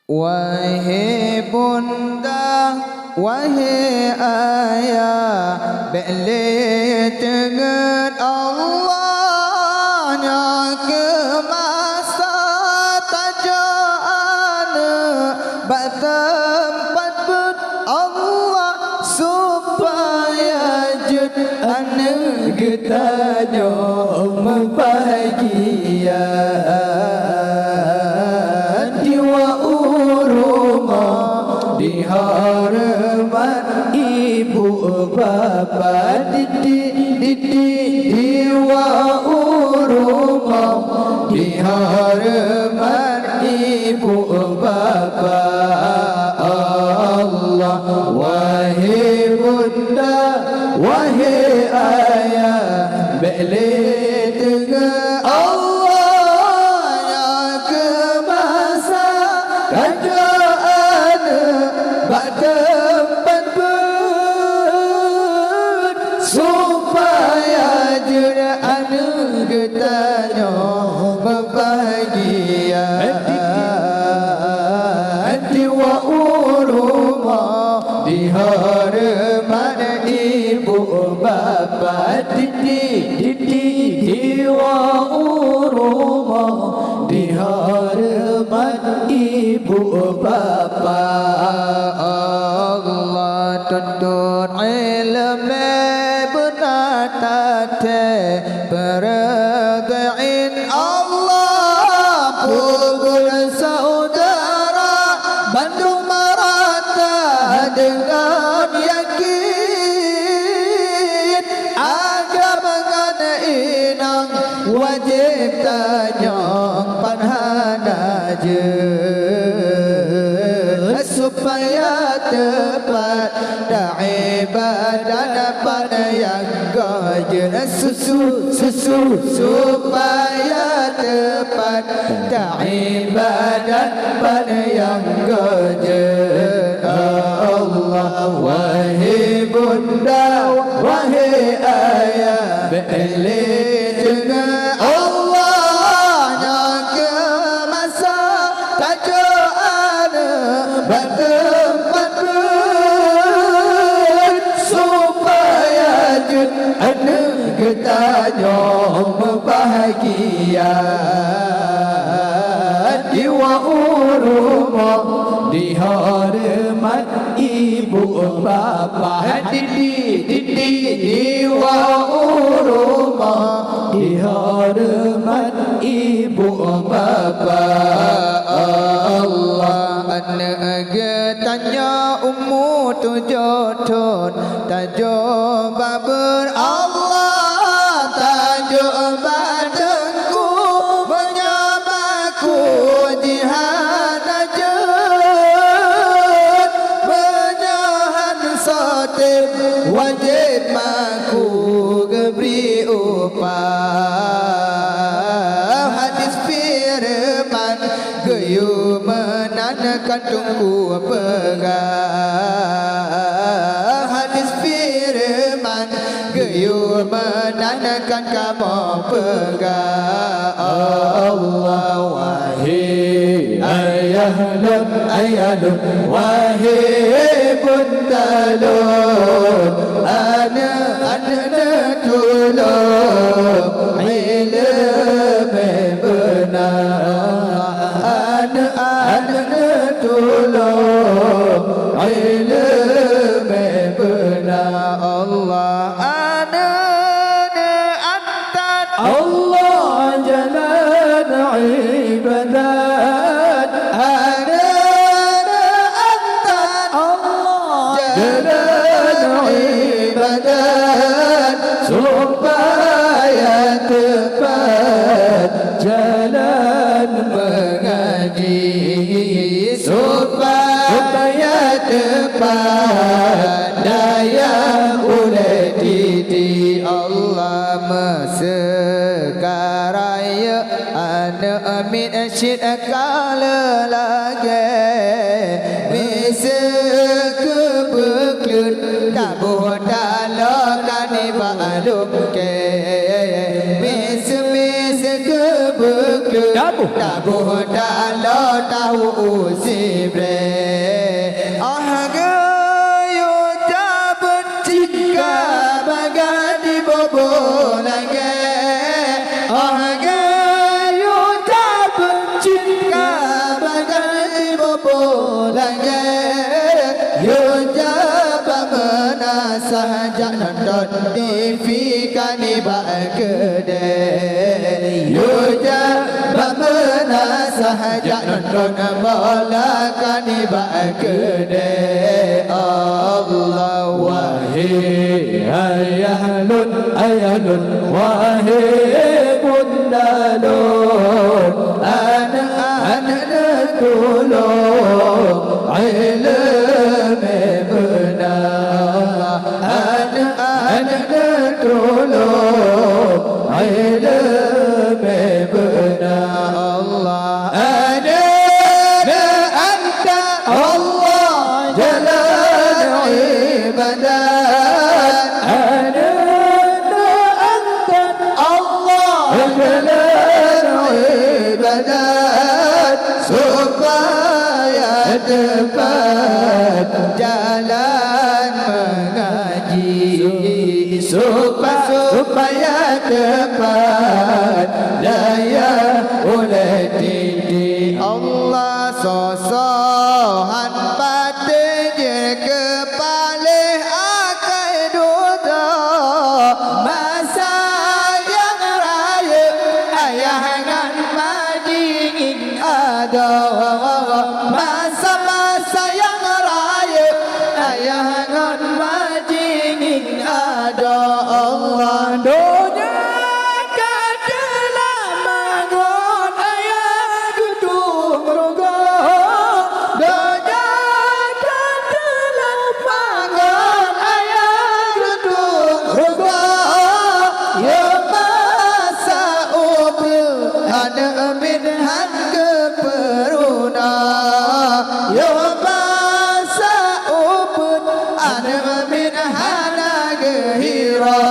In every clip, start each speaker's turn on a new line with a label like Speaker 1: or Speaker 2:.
Speaker 1: Wahai bunda, wahai ayah, balik dengan Allahnya ke masa tajaan bertempat ber Allah supaya jud anak getanya membahagia. Dihormat ibu bapa didik wa urumah, dihormat ibu bapa Allah. Wahai bunda, wahai ayah, balik dengan Allah yang ke masa kerajaan tempat ber supaya jura anak getanya berbahagia. Hati wa urumah, dihormat ibu bapa didik wa urumah, dihormat ibu bapa Allah. Tuntut ilmu bernata beragain Allah, pukul saudara Bandung merata dengan yakin. Agama ngana inang wajib tanya panhana je supaya tepat dah ibadah pada yang gajah. Susu supaya tepat dah ibadah pada yang gajah. Allah, wahai bunda, wahai ayah, balik dengan Allah yang ke masa tajaan bertempat ber supaya jud anak getanya berbahagia. Jiwa urumah, dihormat ibu bapa didik jiwa urumah, dihormat ibu bapa Allah. Anak getanya umur 7 tahun, tajuk babar Allah, tajuk badanku menyamaku jihad ajat, menyahan sotib wajib maku geberi upah. Hadis firman geyu menanakan tunggu pegang. Hadis firman geyu menanakan kamu pegang. Allah, wahai ayah lum, wahai bunda lum, anak tulung ilmu benar, anak tulung ilmu benar. Allah, anak antat Allah jalan ibadat, anak antat Allah jalan ibadat supaya tepat jalan mengaji, supaya tepat daya oleh titi Allah mesekaraya anak amin asyid kala lagi bisa kebeklut tabuh dalakan ibalum ke bisa kebeklut Tak bodoh lo tahu si bre. Yo jabut jika bagadi bobo lagi. Yo jabut jika bagadi bobo lagi. Yo jabut menasah jangan TV kani bagede. Yo jabut menasah jangan bola kani bagede. Allah
Speaker 2: wahai ayalun wahai bundalun anak tulung ilmu benar anak tulung ilmu benar
Speaker 1: Allah ada anta Allah jalan ibadat ada anta Allah jalan ibadat supaya dapat jalan mengaji supaya dapat daya oleh diri Allah sosohan batin kepala akai dosa masa yang raya ayahan majingin ada masa-masa yang raya ayahan majingin ada Allah donya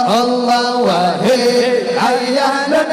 Speaker 2: Allah wahai ayalun